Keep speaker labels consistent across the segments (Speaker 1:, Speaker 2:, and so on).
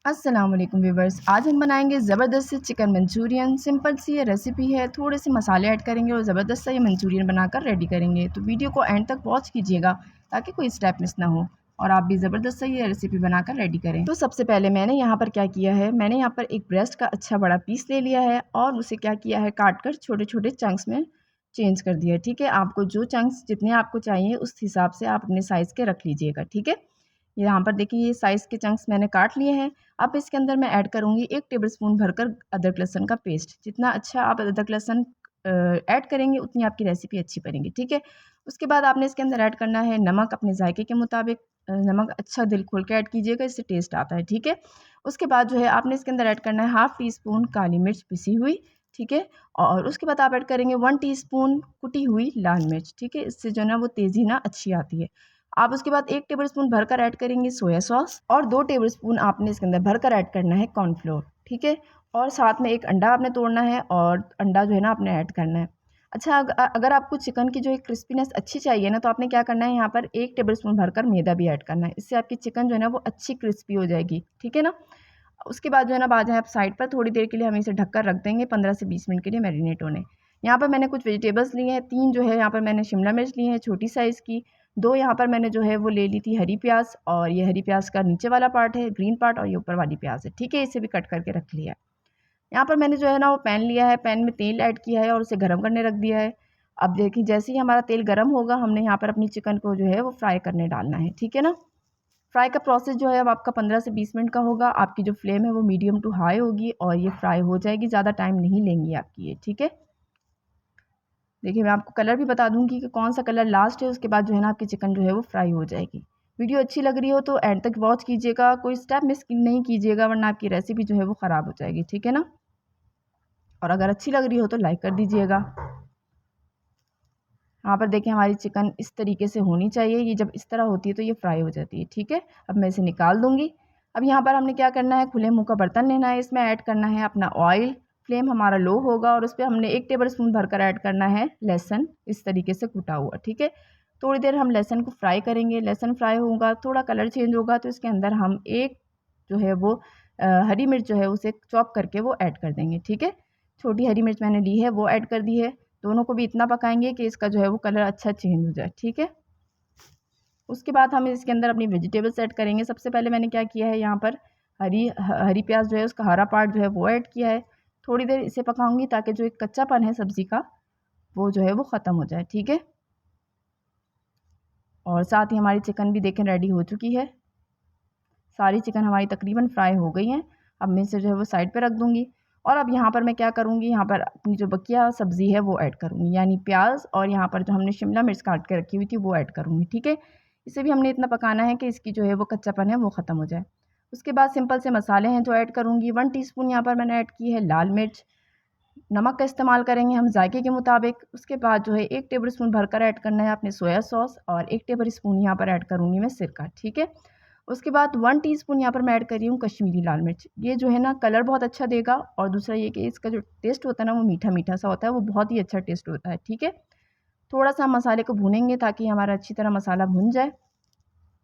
Speaker 1: अस्सलाम वालेकुम व्यूवर्स। आज हम बनाएंगे ज़बरदस्त से चिकन मंचूरियन। सिंपल सी ये रेसिपी है, थोड़े से मसाले ऐड करेंगे और ज़बरदस्त सा ये मंचूरियन बनाकर रेडी करेंगे। तो वीडियो को एंड तक वॉच कीजिएगा ताकि कोई स्टेप मिस ना हो और आप भी ज़बरदस्त सा ये रेसिपी बनाकर रेडी करें। तो सबसे पहले मैंने यहाँ पर क्या किया है, मैंने यहाँ पर एक ब्रेस्ट का अच्छा बड़ा पीस ले लिया है और उसे क्या किया है, काट कर छोटे छोटे चंक्स में चेंज कर दिया है। ठीक है, आपको जो चंक्स जितने आपको चाहिए उस हिसाब से आप अपने साइज़ के रख लीजिएगा। ठीक है, यहाँ पर देखिए ये साइज़ के चंक्स मैंने काट लिए हैं। अब इसके अंदर मैं ऐड करूँगी 1 टेबलस्पून भरकर अदरक लहसुन का पेस्ट। जितना अच्छा आप अदरक लहसुन ऐड करेंगे उतनी आपकी रेसिपी अच्छी बनेगी। ठीक है, उसके बाद आपने इसके अंदर ऐड करना है नमक अपने जायके के मुताबिक। नमक अच्छा दिल खोल के ऐड कीजिएगा, इससे टेस्ट आता है। ठीक है, उसके बाद जो है आपने इसके अंदर ऐड करना है हाफ़ टी स्पून काली मिर्च पिसी हुई। ठीक है, और उसके बाद आप ऐड करेंगे 1 टीस्पून कुटी हुई लाल मिर्च। ठीक है, इससे जो है ना वो तेज़ी ना अच्छी आती है। आप उसके बाद 1 टेबलस्पून भरकर ऐड करेंगे सोया सॉस और 2 टेबलस्पून आपने इसके अंदर भरकर ऐड करना है कॉर्नफ्लोर। ठीक है, और साथ में 1 अंडा आपने तोड़ना है और अंडा जो है ना आपने ऐड करना है। अच्छा, अगर आपको चिकन की जो है क्रिस्पीनेस अच्छी चाहिए ना, तो आपने क्या करना है, यहाँ पर 1 टेबलस्पून भरकर मैदा भी ऐड करना है। इससे आपकी चिकन जो है ना वो अच्छी क्रिस्पी हो जाएगी। ठीक है ना, उसके बाद जो है ना आ जाएँ आप साइड पर, थोड़ी देर के लिए हम इसे ढककर रख देंगे 15 से 20 मिनट के लिए मैरिनेट होने। यहाँ पर मैंने कुछ वेजिटेबल्स लिए हैं, 3 जो है यहाँ पर मैंने शिमला मिर्च ली है छोटी साइज़ की, 2 यहाँ पर मैंने जो है वो ले ली थी हरी प्याज़, और ये हरी प्याज़ का नीचे वाला पार्ट है ग्रीन पार्ट और ये ऊपर वाली प्याज़ है। ठीक है, इसे भी कट करके रख लिया है। यहाँ पर मैंने जो है ना वो पैन लिया है, पैन में तेल ऐड किया है और उसे गर्म करने रख दिया है। अब देखिए जैसे ही हमारा तेल गर्म होगा, हमने यहाँ पर अपनी चिकन को जो है वो फ्राई करने डालना है। ठीक है ना, फ्राई का प्रोसेस जो है अब आपका 15 से 20 मिनट का होगा। आपकी जो फ्लेम है वो मीडियम टू हाई होगी और ये फ्राई हो जाएगी, ज़्यादा टाइम नहीं लेंगी आपकी ये। ठीक है, देखिए मैं आपको कलर भी बता दूंगी कि कौन सा कलर लास्ट है, उसके बाद जो है ना आपकी चिकन जो है वो फ्राई हो जाएगी। वीडियो अच्छी लग रही हो तो एंड तक वॉच कीजिएगा, कोई स्टेप मिस नहीं कीजिएगा वरना आपकी रेसिपी जो है वो ख़राब हो जाएगी। ठीक है ना, और अगर अच्छी लग रही हो तो लाइक कर दीजिएगा। यहाँ पर देखिए हमारी चिकन इस तरीके से होनी चाहिए, ये जब इस तरह होती है तो ये फ्राई हो जाती है। ठीक है, अब मैं इसे निकाल दूँगी। अब यहाँ पर हमने क्या करना है, खुले मुँह का बर्तन लेना है, इसमें ऐड करना है अपना ऑयल। फ्लेम हमारा लो होगा और उस पे हमने 1 टेबलस्पून भरकर ऐड करना है लहसुन, इस तरीके से कूटा हुआ। ठीक है, थोड़ी देर हम लहसुन को फ्राई करेंगे। लहसुन फ्राई होगा, थोड़ा कलर चेंज होगा तो इसके अंदर हम एक जो है वो हरी मिर्च जो है उसे चॉप करके वो ऐड कर देंगे। ठीक है, छोटी हरी मिर्च मैंने ली है वो ऐड कर दी है। दोनों को भी इतना पकाएंगे कि इसका जो है वो कलर अच्छा चेंज हो जाए। ठीक है, उसके बाद हम इसके अंदर अपनी वेजिटेबल्स ऐड करेंगे। सबसे पहले मैंने क्या किया है, यहाँ पर हरी प्याज जो है उसका हरा पार्ट जो है वो ऐड किया है। थोड़ी देर इसे पकाऊंगी ताकि जो एक कच्चापन है सब्ज़ी का वो जो है वो ख़त्म हो जाए। ठीक है, और साथ ही हमारी चिकन भी देखें रेडी हो चुकी है। सारी चिकन हमारी तकरीबन फ्राई हो गई हैं। अब मैं इसे जो है वो साइड पे रख दूँगी और अब यहाँ पर मैं क्या करूँगी, यहाँ पर अपनी जो बकिया सब्ज़ी है वो ऐड करूँगी, यानी प्याज, और यहाँ पर जो हमने शिमला मिर्च काट के रखी हुई थी वो ऐड करूँगी। ठीक है, इसे भी हमने इतना पकाना है कि इसकी जो है वो कच्चापन है वो ख़त्म हो जाए। उसके बाद सिंपल से मसाले हैं जो ऐड करूँगी। 1 टीस्पून यहाँ पर मैंने ऐड की है लाल मिर्च। नमक का इस्तेमाल करेंगे हम जायके के मुताबिक। उसके बाद जो है 1 टेबलस्पून भरकर ऐड करना है अपने सोया सॉस और 1 टेबलस्पून यहाँ पर ऐड करूँगी मैं सिरका। ठीक है, उसके बाद 1 टीस्पून यहाँ पर मैं ऐड कर रही हूँ कश्मीरी लाल मिर्च। ये जो है ना कलर बहुत अच्छा देगा और दूसरा ये कि इसका जो टेस्ट होता है ना वो मीठा मीठा सा होता है, वो बहुत ही अच्छा टेस्ट होता है। ठीक है, थोड़ा सा हम मसाले को भूनेंगे ताकि हमारा अच्छी तरह मसाला भुन जाए।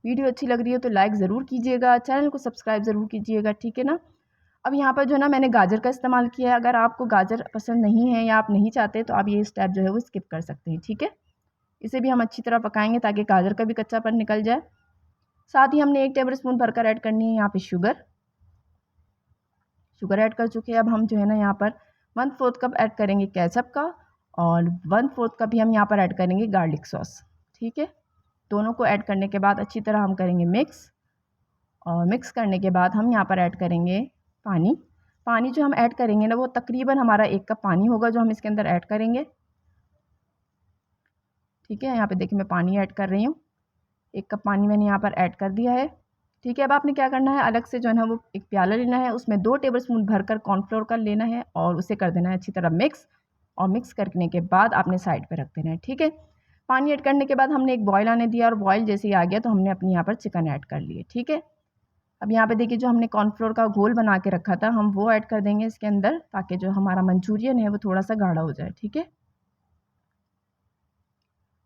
Speaker 1: वीडियो अच्छी लग रही है तो लाइक ज़रूर कीजिएगा, चैनल को सब्सक्राइब ज़रूर कीजिएगा। ठीक है ना, अब यहाँ पर जो है ना मैंने गाजर का इस्तेमाल किया है। अगर आपको गाजर पसंद नहीं है या आप नहीं चाहते तो आप ये स्टेप जो है वो स्किप कर सकते हैं। ठीक है, इसे भी हम अच्छी तरह पकाएंगे ताकि गाजर का भी कच्चापन निकल जाए। साथ ही हमने 1 टेबलस्पून भरकर ऐड करनी है यहाँ पे शुगर ऐड कर चुके हैं। अब हम जो है ना यहाँ पर 1/4 कप ऐड करेंगे केचप का और 1/4 कप भी हम यहाँ पर ऐड करेंगे गार्लिक सॉस। ठीक है, दोनों को ऐड करने के बाद अच्छी तरह हम करेंगे मिक्स, और मिक्स करने के बाद हम यहाँ पर ऐड करेंगे पानी। पानी जो हम ऐड करेंगे ना वो तकरीबन हमारा 1 कप पानी होगा जो हम इसके अंदर ऐड करेंगे। ठीक है, यहाँ पे देखिए मैं पानी ऐड कर रही हूँ, 1 कप पानी मैंने यहाँ पर ऐड कर दिया है। ठीक है, अब आपने क्या करना है, अलग से जो है ना वो एक प्याला लेना है, उसमें 2 टेबलस्पून भरकर कॉर्नफ्लोर का लेना है और उसे कर देना है अच्छी तरह मिक्स, और मिक्स करने के बाद आपने साइड पे रख देना है। ठीक है, पानी ऐड करने के बाद हमने एक बॉयल आने दिया और बॉयल जैसे ही आ गया तो हमने अपनी यहाँ पर चिकन ऐड कर लिए। ठीक है, अब यहाँ पे देखिए जो हमने कॉर्नफ्लोर का घोल बना के रखा था हम वो ऐड कर देंगे इसके अंदर ताकि जो हमारा मंचूरियन है वो थोड़ा सा गाढ़ा हो जाए। ठीक है,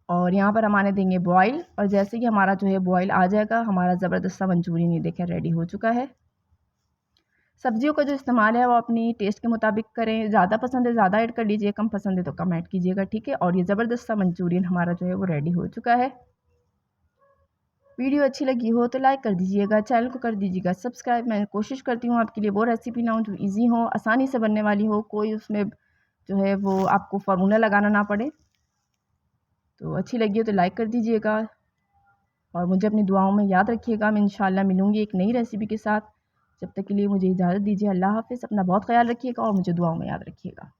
Speaker 1: और यहाँ पर हम आने देंगे बॉयल, और जैसे ही हमारा जो है बॉयल आ जाएगा हमारा ज़बरदस्त सा मंचूरियन ये देखें रेडी हो चुका है। सब्जियों का जो इस्तेमाल है वो अपनी टेस्ट के मुताबिक करें, ज़्यादा पसंद है ज़्यादा ऐड कर लीजिए, कम पसंद है तो कम ऐड कीजिएगा, ठीक है। और ये ज़बरदस्त सा मंचूरियन हमारा जो है वो रेडी हो चुका है। वीडियो अच्छी लगी हो तो लाइक कर दीजिएगा, चैनल को कर दीजिएगा सब्सक्राइब। मैं कोशिश करती हूँ आपके लिए वो रेसिपी लाऊँ जो ईज़ी हो, आसानी से बनने वाली हो, कोई उसमें जो है वो आपको फार्मूला लगाना ना पड़े। तो अच्छी लगी हो तो लाइक कर दीजिएगा और मुझे अपनी दुआओं में याद रखिएगा। मैं इंशाल्लाह मिलूँगी एक नई रेसिपी के साथ। जब तक के लिए मुझे इजाज़त दीजिए। अल्लाह हाफ़िज़। अपना बहुत ख़याल रखिएगा और मुझे दुआओं में याद रखिएगा।